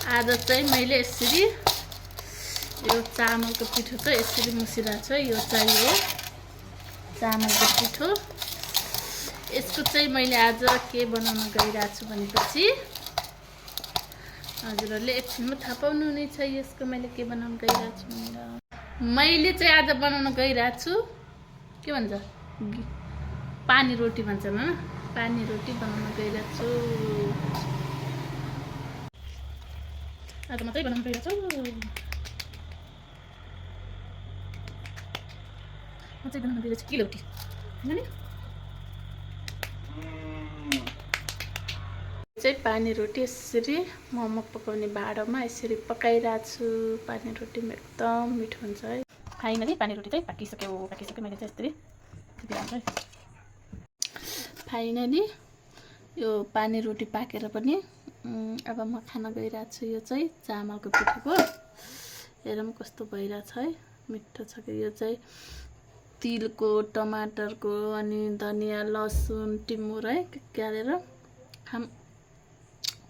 आज चाहिँ मैले यसरी यो चामलको पिठो चाहिँ यसरी मुसिरहेको छ। यो चाहिँ हो चामलको पिठो। यसको चाहिँ मैले आज के बनाउन गइरहेको छु भनेपछि हजुरहरूले एकछिनमा थाहा पाउनु हुनेछ यसको मैले के बनाउन गइरहेको छु भनेर। मैले चाहिँ आज बनाउन गइरहेको छु के भन्छ पानी रोटी भन्छन् हैन, पानी रोटी बनाउन गइरहेको छु। आज मात्रै बनाउन गइरहेको छु। म चाहिँ बनाउन गइरहेको छु किलौटी हैन। चाहिँ पानी रोटी यसरी मोमो पकाउने भाँडामा यसरी पकाइरहेको छु। पानी रोटी एकदम मिठो हुन्छ है। फाइनली पानी रोटी चाहिँ पाकिसक्यो मैले चाहिँ यसरी फाइनली यो पानी रोटी पाकेर पनि अब म खान गइरहेको छु। यो चाहिँ चामलको पिठोको हेरौँ कस्तो भइरहेछ है, मिठो छ कि। यो चाहिँ तिलको टमाटरको अनि धनियाँ लसुन टिमुर है के हालेर खाम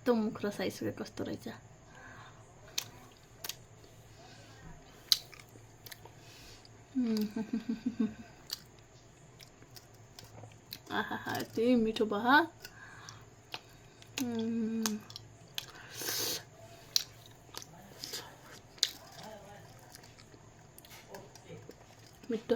त मुख रसाइसक्यो कस्तो रहेछ। आहा यति मिठो भयो। मिठो